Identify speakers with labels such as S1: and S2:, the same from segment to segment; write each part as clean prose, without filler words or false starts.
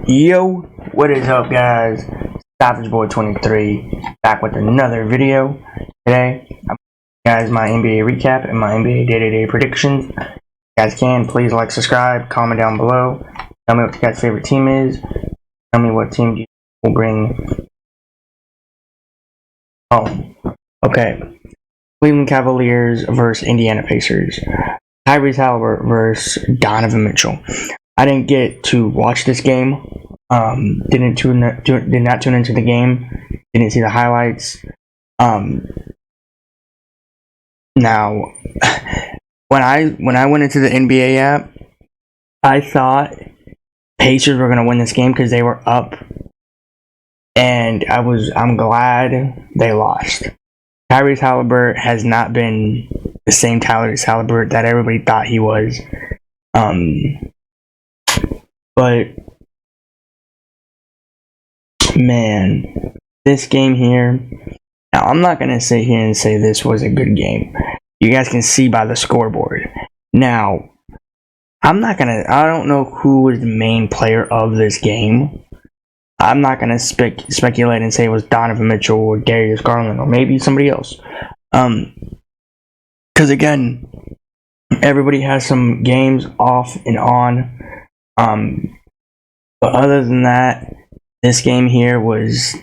S1: Yo, what is up, guys? Savage Boy 23 back with another video. Today, I'm guys my NBA recap and my NBA day-to-day predictions. If you guys can, please like, subscribe, comment down below. Tell me what your guys' favorite team is. Tell me what team you will bring home. Okay, Cleveland Cavaliers versus Indiana Pacers. Tyrese Haliburton versus Donovan Mitchell. I didn't get to watch this game. Did not tune into the game. Didn't see the highlights. Now, when I went into the NBA app, I thought Pacers were gonna win this game because they were up, and I'm glad they lost. Tyrese Haliburton has not been the same Tyrese Haliburton that everybody thought he was. But man, this game here. Now, I'm not gonna sit here and say this was a good game. You guys can see by the scoreboard. Now, I don't know who was the main player of this game. I'm not gonna speculate and say it was Donovan Mitchell or Darius Garland or maybe somebody else. Because again, everybody has some games off and on. But other than that, this game here was,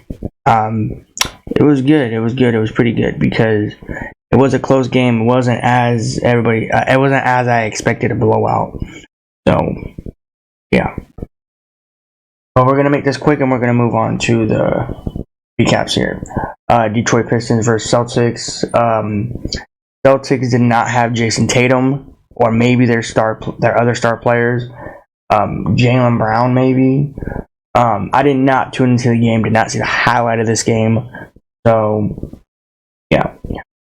S1: it was good. It was pretty good because it was a close game. It wasn't as I expected a blowout. So, yeah. But we're gonna make this quick and we're gonna move on to the recaps here. Detroit Pistons versus Celtics. Celtics did not have Jason Tatum, or maybe their other star players. Jaylen Brown, maybe. I did not tune into the game, did not see the highlight of this game. So, yeah.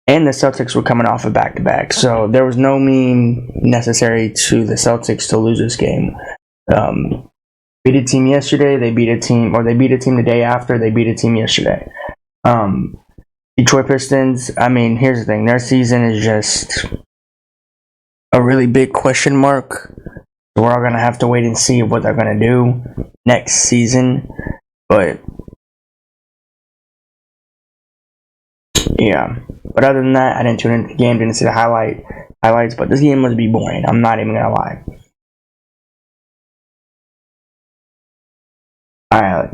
S1: And the Celtics were coming off a back-to-back. So, there was no mean necessary to the Celtics to lose this game. Beat a team yesterday, they beat a team the day after, they beat a team yesterday. Detroit Pistons, I mean, here's the thing. Their season is just a really big question mark. We're all going to have to wait and see what they're going to do next season. But, yeah. But other than that, I didn't tune into the game, didn't see the highlights. But this game must be boring. I'm not even going to lie. Alright.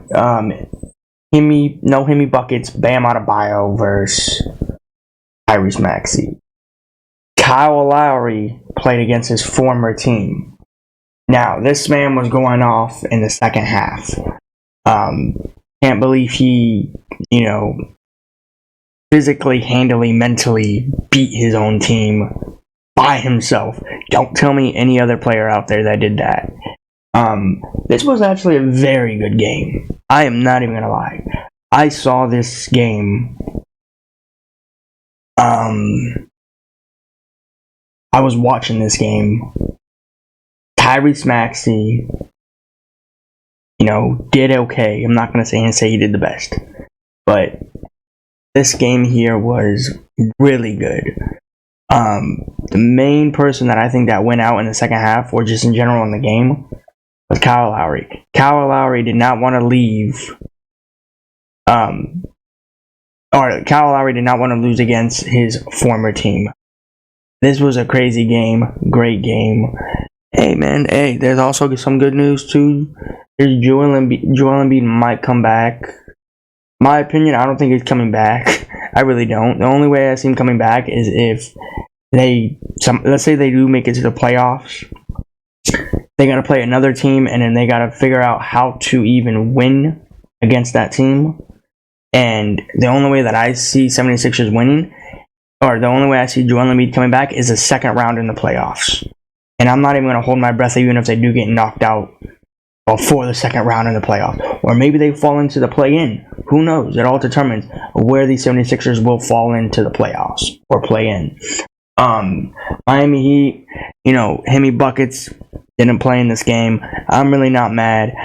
S1: No Hemi buckets. Bam Adebayo versus Tyrese Maxey. Kyle Lowry played against his former team. Now, this man was going off in the second half. Can't believe he, physically, handily, mentally beat his own team by himself. Don't tell me any other player out there that did that. This was actually a very good game. I am not even gonna lie. I saw this game. I was watching this game. Tyrese Maxey, did okay. I'm not going to say he did the best. But this game here was really good. The main person that I think that went out in the second half, or just in general in the game, was Kyle Lowry. Kyle Lowry did not want to leave. Kyle Lowry did not want to lose against his former team. This was a crazy game. Great game. Hey man, there's also some good news too. There's Joel Embiid might come back. My opinion, I don't think he's coming back. I really don't. The only way I see him coming back is if let's say they do make it to the playoffs. They gotta play another team and then they gotta figure out how to even win against that team. And the only way that I see 76ers winning, or the only way I see Joel Embiid coming back, is a second round in the playoffs. And I'm not even going to hold my breath even if they do get knocked out before the second round in the playoff. Or maybe they fall into the play-in. Who knows? It all determines where these 76ers will fall into the playoffs or play-in. Miami Heat, Hemi buckets didn't play in this game. I'm really not mad.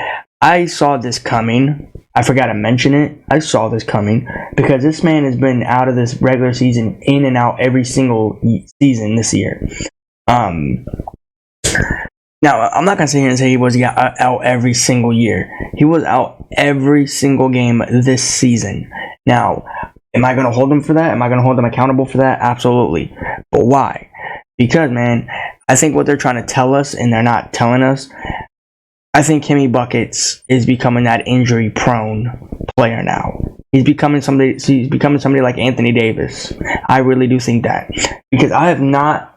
S1: I saw this coming. I forgot to mention it. I saw this coming because this man has been out of this regular season in and out every single season this year. Now, I'm not going to sit here and say he was out every single year. He was out every single game this season. Now, am I going to hold him for that? Am I going to hold him accountable for that? Absolutely. But why? Because, man, I think what they're trying to tell us, and they're not telling us, I think Himmy Buckets is becoming that injury-prone player now. He's becoming somebody like Anthony Davis. I really do think that. Because I have not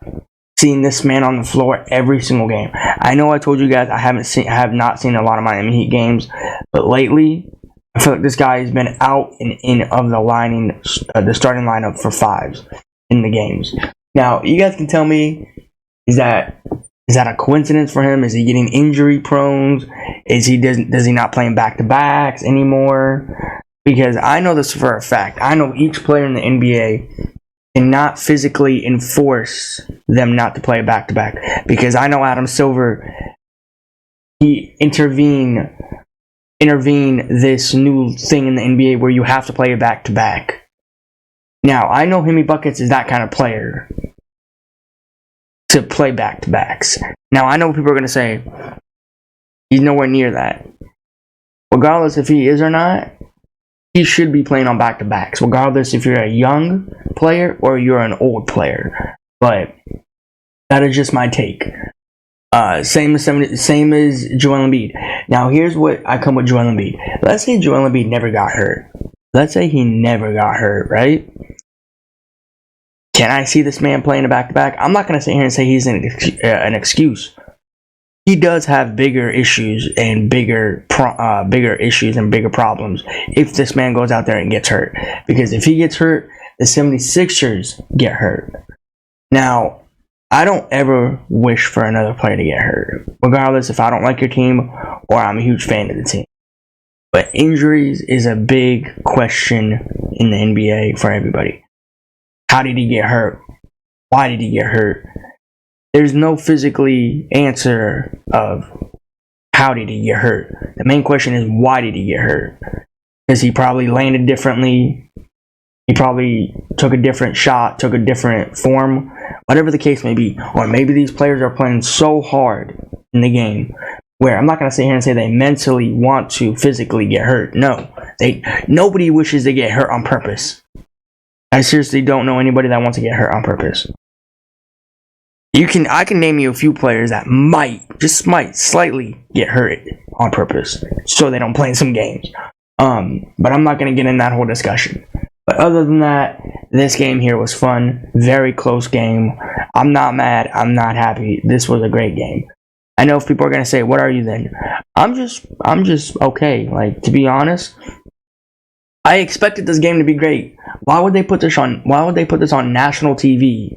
S1: seen this man on the floor every single game. I know I told you guys I have not seen a lot of Miami Heat games, but lately I feel like this guy has been out and in of the starting lineup for fives in the games. Now, you guys can tell me, is that a coincidence for him? Is he getting injury prone? Does he not playing back-to-backs anymore? Because I know this for a fact. I know each player in the NBA cannot physically enforce them not to play a back-to-back. Because I know Adam Silver, he intervened this new thing in the NBA where you have to play a back-to-back. Now, I know Himmy Buckets is that kind of player to play back-to-backs. Now, I know what people are going to say. He's nowhere near that. Regardless if he is or not, he should be playing on back-to-backs, regardless if you're a young player or you're an old player. But that is just my take. Same as Joel Embiid. Now, here's what I come with Joel Embiid. Let's say Joel Embiid never got hurt. Let's say he never got hurt, right? Can I see this man playing a back-to-back? I'm not going to sit here and say he's an excuse. He does have bigger issues and bigger problems if this man goes out there and gets hurt. Because if he gets hurt, the 76ers get hurt. Now, I don't ever wish for another player to get hurt, regardless if I don't like your team or I'm a huge fan of the team. But injuries is a big question in the NBA for everybody. How did he get hurt? Why did he get hurt? There's no physically answer of how did he get hurt. The main question is, why did he get hurt? Because he probably landed differently. He probably took a different shot, took a different form, whatever the case may be. Or maybe these players are playing so hard in the game where I'm not going to sit here and say they mentally want to physically get hurt. No, nobody wishes to get hurt on purpose. I seriously don't know anybody that wants to get hurt on purpose. I can name you a few players that might slightly get hurt on purpose so they don't play in some games. But I'm not going to get in that whole discussion. But other than that, this game here was fun. Very close game. I'm not mad. I'm not happy. This was a great game. I know if people are going to say, what are you then? I'm just okay. Like, to be honest, I expected this game to be great. Why would they put this on national TV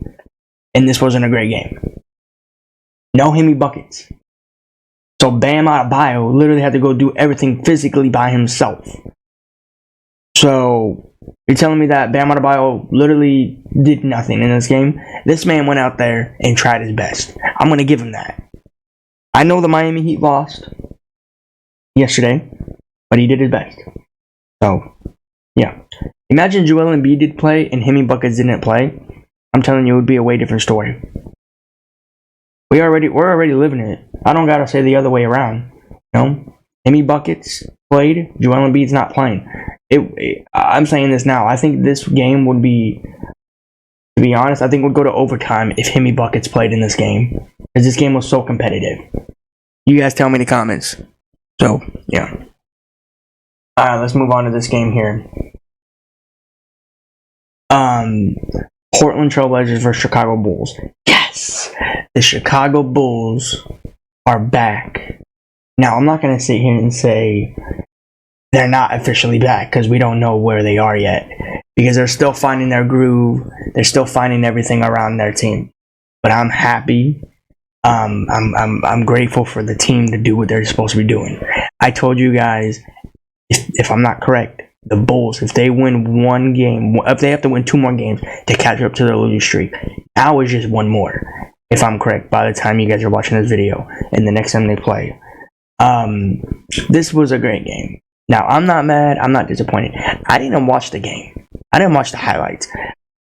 S1: and this wasn't a great game? No Himmy Buckets. So Bam Adebayo literally had to go do everything physically by himself. So you're telling me that Bam Adebayo literally did nothing in this game? This man went out there and tried his best. I'm going to give him that. I know the Miami Heat lost yesterday, but he did his best. So, yeah. Imagine Joel Embiid did play and Himmy Buckets didn't play. I'm telling you, it would be a way different story. We're already living it. I don't gotta say the other way around. You know, Himmy Buckets played. Joel Embiid's not playing. I'm saying this now. I think this game would be, to be honest, I think would go to overtime if Himmy Buckets played in this game, because this game was so competitive. You guys tell me in the comments. So yeah. All right, let's move on to this game here. Portland Trailblazers versus Chicago Bulls. Yes! The Chicago Bulls are back. Now, I'm not going to sit here and say they're not officially back, because we don't know where they are yet. Because they're still finding their groove. They're still finding everything around their team. But I'm happy. I'm grateful for the team to do what they're supposed to be doing. I told you guys, if I'm not correct, the Bulls, if they win one game, if they have to win 2 more games to catch up to their losing streak, now is just 1 more, if I'm correct, by the time you guys are watching this video and the next time they play. This was a great game. Now, I'm not mad. I'm not disappointed. I didn't watch the game. I didn't watch the highlights.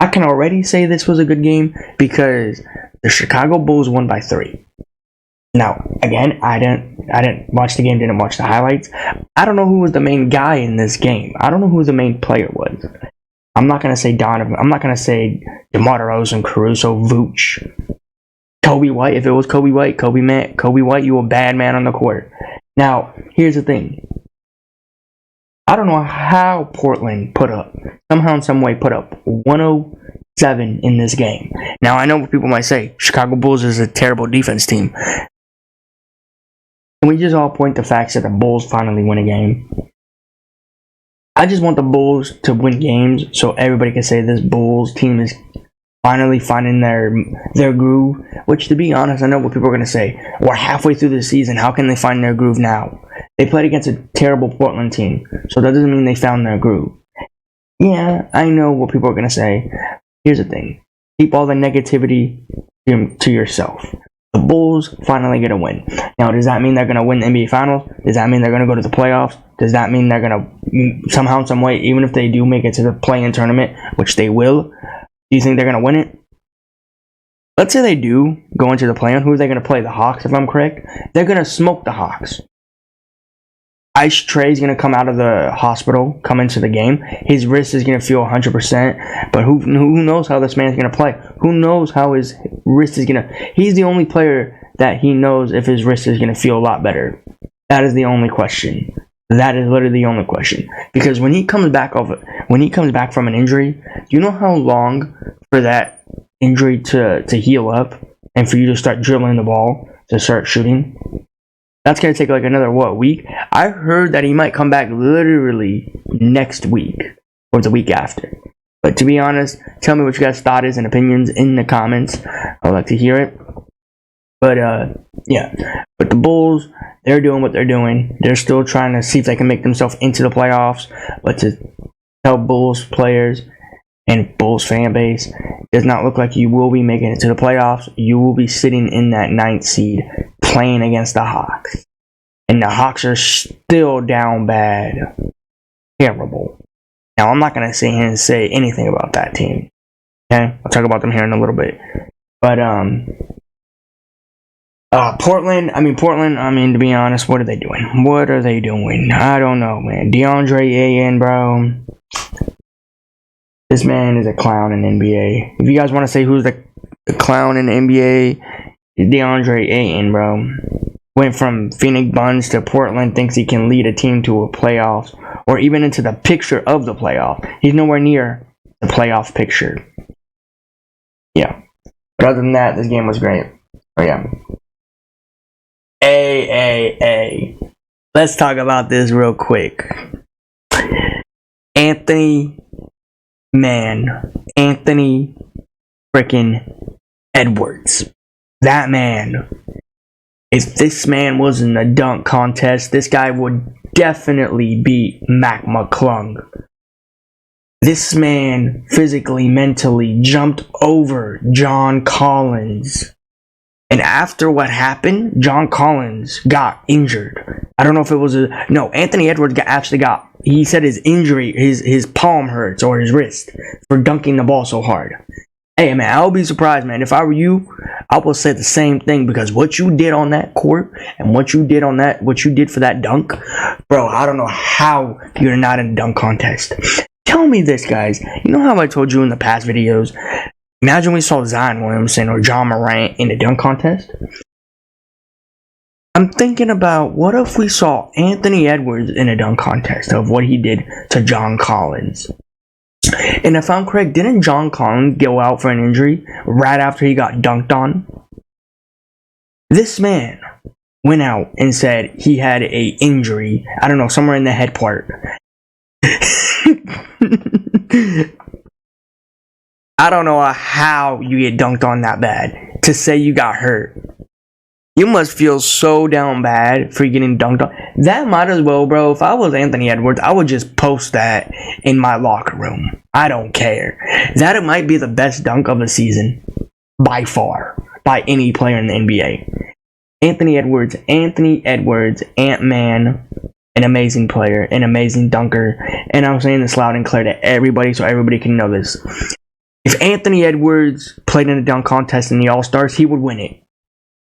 S1: I can already say this was a good game because the Chicago Bulls won by 3. Now, again, I didn't watch the game, didn't watch the highlights. I don't know who was the main guy in this game. I don't know who the main player was. I'm not gonna say Donovan. I'm not gonna say DeMar DeRozan, Caruso, Vooch, Kobe White. If it was Kobe White, Kobe White, you a bad man on the court. Now, here's the thing. I don't know how Portland somehow in some way put up 107 in this game. Now, I know what people might say. Chicago Bulls is a terrible defense team. Can we just all point to facts that the Bulls finally win a game? I just want the Bulls to win games so everybody can say this Bulls team is finally finding their groove. Which, to be honest, I know what people are going to say. We're halfway through the season. How can they find their groove now? They played against a terrible Portland team, so that doesn't mean they found their groove. Yeah, I know what people are going to say. Here's the thing. Keep all the negativity to yourself. The Bulls finally get a win. Now, does that mean they're going to win the NBA Finals? Does that mean they're going to go to the playoffs? Does that mean they're going to, somehow, some way, even if they do make it to the play-in tournament, which they will, do you think they're going to win it? Let's say they do go into the play-in. Who are they going to play? The Hawks, if I'm correct? They're going to smoke the Hawks. Ice Trey's going to come out of the hospital, come into the game. His wrist is going to feel 100%. But who knows how this man's going to play? Who knows how his wrist is going to... He's the only player that he knows if his wrist is going to feel a lot better. That is the only question. That is literally the only question. Because when he comes back from an injury, you know how long for that injury to heal up and for you to start dribbling the ball, to start shooting? That's going to take like another, week? I heard that he might come back literally next week or the week after. But to be honest, tell me what you guys' thoughts and opinions in the comments. I'd like to hear it. But, yeah. But the Bulls, they're doing what they're doing. They're still trying to see if they can make themselves into the playoffs. But to tell Bulls players and Bulls fan base, it does not look like you will be making it to the playoffs. You will be sitting in that 9th seed playing against the Hawks. And the Hawks are still down bad. Terrible. Now, I'm not going to sit here and say anything about that team. Okay? I'll talk about them here in a little bit. But, Portland, to be honest, what are they doing? What are they doing? I don't know, man. DeAndre Ayton, bro. This man is a clown in NBA. If you guys want to say who's the clown in the NBA, DeAndre Ayton, bro. Went from Phoenix Suns to Portland, thinks he can lead a team to a playoffs, or even into the picture of the playoff. He's nowhere near the playoff picture. Yeah. But other than that, this game was great. Oh, yeah. Hey. Let's talk about this real quick. Anthony freaking Edwards. That man. If this man was in a dunk contest, this guy would definitely beat Mac McClung. This man physically, mentally jumped over John Collins. And after what happened, John Collins got injured. I don't know if it was Anthony Edwards he said his injury, his palm hurts or his wrist for dunking the ball so hard. Hey, man, I'll be surprised, man. If I were you, I would say the same thing, because what you did on that court and what you did for that dunk, bro, I don't know how you're not in a dunk contest. Tell me this, guys. You know how I told you in the past videos? Imagine we saw Zion Williamson or John Morant in a dunk contest. I'm thinking about, what if we saw Anthony Edwards in a dunk contest of what he did to John Collins? And if I'm correct, didn't John Collins go out for an injury right after he got dunked on? This man went out and said he had a injury, I don't know, somewhere in the head part. I don't know how you get dunked on that bad to say you got hurt. You must feel so down bad for getting dunked on. That might as well, bro. If I was Anthony Edwards, I would just post that in my locker room. I don't care. That might be the best dunk of the season. By far. By any player in the NBA. Anthony Edwards, Ant-Man, an amazing player, an amazing dunker. And I'm saying this loud and clear to everybody so everybody can know this. If Anthony Edwards played in a dunk contest in the All-Stars, he would win it.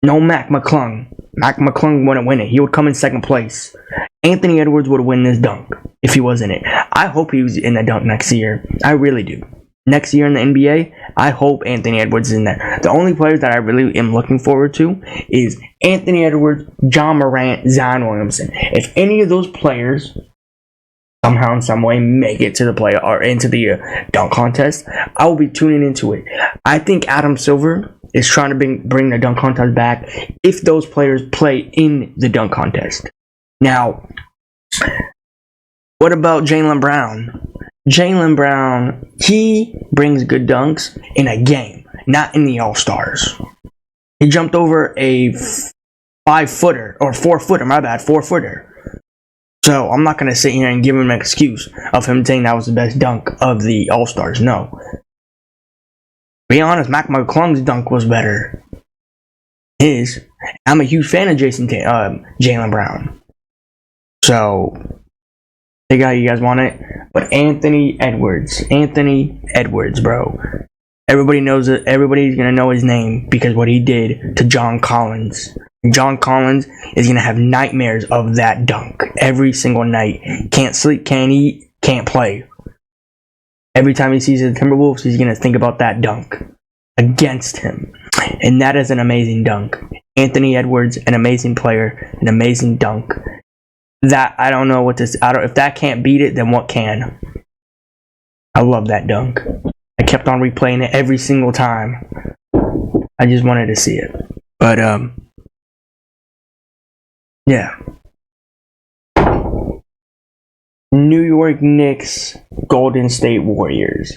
S1: No Mac McClung. Mac McClung wouldn't win it. He would come in second place. Anthony Edwards would win this dunk if he was in it. I hope he was in the dunk next year. I really do. Next year in the NBA, I hope Anthony Edwards is in there. The only players that I really am looking forward to is Anthony Edwards, John Morant, Zion Williamson. If any of those players somehow in some way make it to the play or into the dunk contest, I will be tuning into it. I think Adam Silver is trying to bring the dunk contest back if those players play in the dunk contest. Now, what about Jaylen Brown? Jaylen Brown, he brings good dunks in a game, not in the All-Stars. He jumped over a 5-footer, or 4-footer, my bad, 4-footer. So I'm not going to sit here and give him an excuse of him saying that was the best dunk of the All-Stars. No. Be honest, Mac McClung's dunk was better. I'm a huge fan of Jaylen Brown. So, big guy, you guys want it? But Anthony Edwards, bro. Everybody knows it. Everybody's gonna know his name because what he did to John Collins. John Collins is gonna have nightmares of that dunk every single night. Can't sleep, can't eat, can't play. Every time he sees the Timberwolves, he's gonna think about that dunk against him, and that is an amazing dunk. Anthony Edwards, an amazing player, an amazing dunk. That I don't know what this. If that can't beat it, then what can? I love that dunk. I kept on replaying it every single time. I just wanted to see it. But yeah. New York Knicks, Golden State Warriors.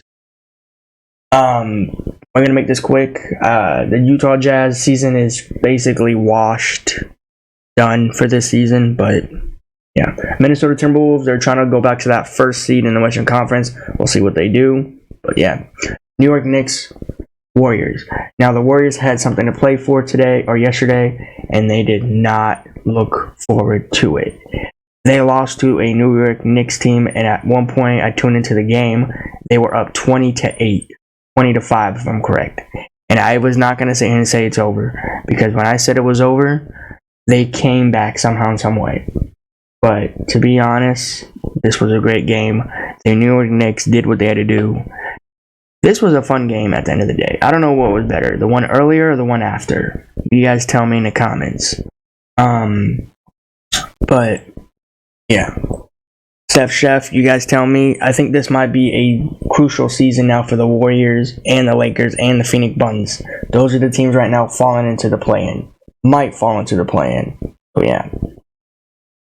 S1: We're gonna make this quick. The Utah Jazz season is basically washed, done for this season, but. Yeah, Minnesota Timberwolves, they're trying to go back to that first seed in the Western Conference. We'll see what they do. But yeah, New York Knicks, Warriors. Now, the Warriors had something to play for today or yesterday, and they did not look forward to it. They lost to a New York Knicks team, and at one point, I tuned into the game. They were up 20-8, 20-5, if I'm correct. And I was not going to sit here and say it's over, because when I said it was over, they came back somehow in some way. But to be honest, this was a great game. The New York Knicks did what they had to do. This was a fun game at the end of the day. I don't know what was better, the one earlier or the one after. You guys tell me in the comments. But yeah, Chef, you guys tell me. I think this might be a crucial season now for the Warriors and the Lakers and the Phoenix Suns. Those are the teams right now falling into the play-in. Might fall into the play-in. So yeah.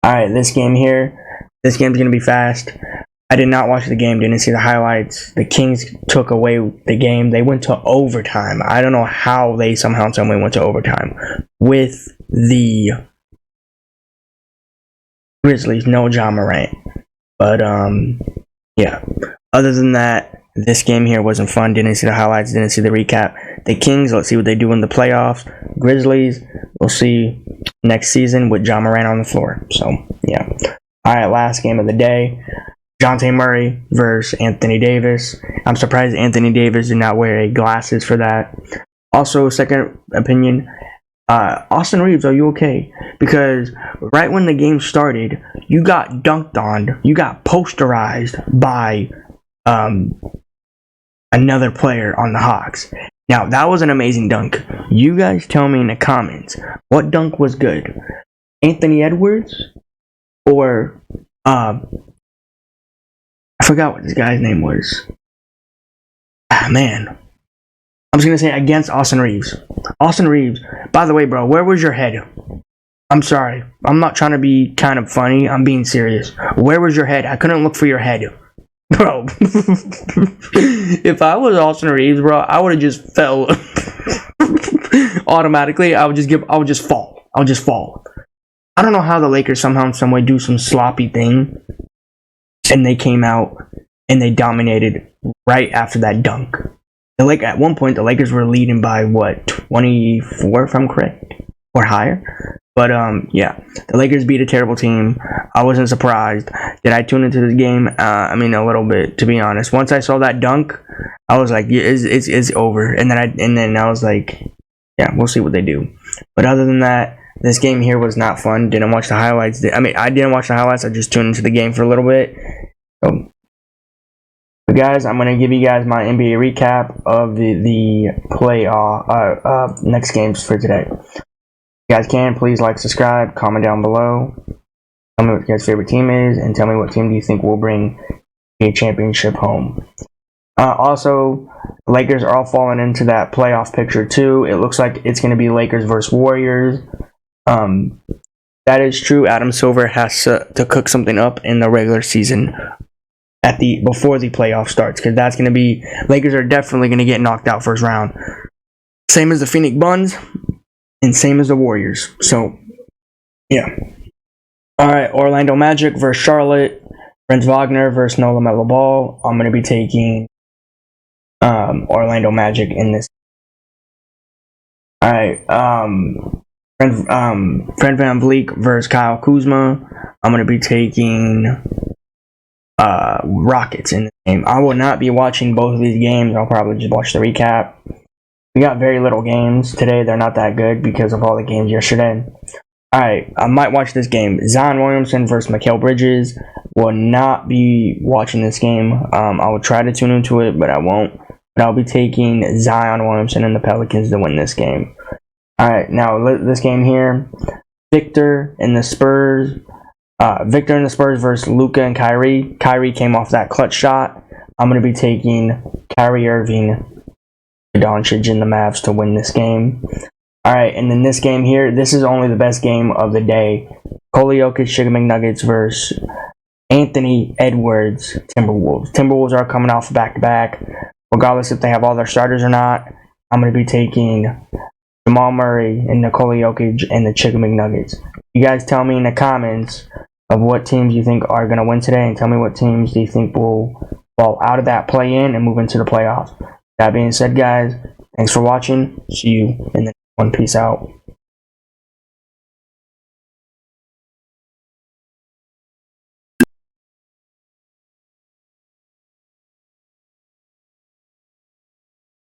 S1: Alright, this game's going to be fast. I did not watch the game, didn't see the highlights. The Kings took away the game. They went to overtime. I don't know how they somehow, some way went to overtime with the Grizzlies. No John Morant. But, yeah. Other than that, this game here wasn't fun. Didn't see the highlights, didn't see the recap. The Kings, let's see what they do in the playoffs. Grizzlies, we'll see next season with John Morant on the floor. So, yeah. Alright, last game of the day. DeJounte Murray versus Anthony Davis. I'm surprised Anthony Davis did not wear glasses for that. Also, second opinion, Austin Reeves, are you okay? Because right when the game started, you got dunked on. You got posterized by another player on the Hawks. Now, that was an amazing dunk. You guys tell me in the comments, what dunk was good? Anthony Edwards? Or, I forgot what this guy's name was. Man. I'm just going to say against Austin Reeves. Austin Reeves, by the way, bro, where was your head? I'm sorry. I'm not trying to be kind of funny. I'm being serious. Where was your head? I couldn't look for your head. Bro, if I was Austin Reeves, bro, I would have just fell automatically. I would just fall. I don't know how the Lakers somehow in some way do some sloppy thing, and they came out and they dominated right after that dunk. At one point, the Lakers were leading by 24, if I'm correct, or higher. But yeah, the Lakers beat a terrible team. I wasn't surprised. Did I tune into this game? A little bit, to be honest. Once I saw that dunk, I was like, yeah, it's over. And then I was like, yeah, we'll see what they do. But other than that, this game here was not fun. Didn't watch the highlights. I didn't watch the highlights. I just tuned into the game for a little bit. So, but guys, I'm gonna give you guys my NBA recap of the playoff next games for today. If you guys can, please like, subscribe, comment down below. Tell me what your guys' favorite team is, and tell me what team do you think will bring a championship home. Also, Lakers are all falling into that playoff picture too. It looks like it's going to be Lakers versus Warriors. That is true. Adam Silver has to cook something up in the regular season before the playoff starts, because that's going to be, Lakers are definitely going to get knocked out first round. Same as the Phoenix Suns and same as the Warriors. So, yeah. All right, Orlando Magic versus Charlotte. Franz Wagner versus No LaMelo Ball. I'm going to be taking Orlando Magic in this. All right, Fred VanVleet versus Kyle Kuzma. I'm going to be taking Rockets in this game. I will not be watching both of these games. I'll probably just watch the recap. We got very little games today. They're not that good because of all the games yesterday. Alright, I might watch this game. Zion Williamson versus Mikal Bridges. Will not be watching this game. I will try to tune into it, but I won't. But I'll be taking Zion Williamson and the Pelicans to win this game. Alright, now this game here. Victor and the Spurs versus Luka and Kyrie. Kyrie came off that clutch shot. I'm going to be taking Kyrie Irving, Doncic, and the Mavs to win this game. Alright, and then this game here, this is only the best game of the day. Nikola Jokic, Sugar McNuggets versus Anthony Edwards, Timberwolves. Timberwolves are coming off back-to-back. Regardless if they have all their starters or not, I'm going to be taking Jamal Murray and Nikola Jokic and the Sugar McNuggets. You guys tell me in the comments of what teams you think are going to win today, and tell me what teams do you think will fall out of that play-in and move into the playoffs. That being said, guys, thanks for watching. See you in the next one. Peace out.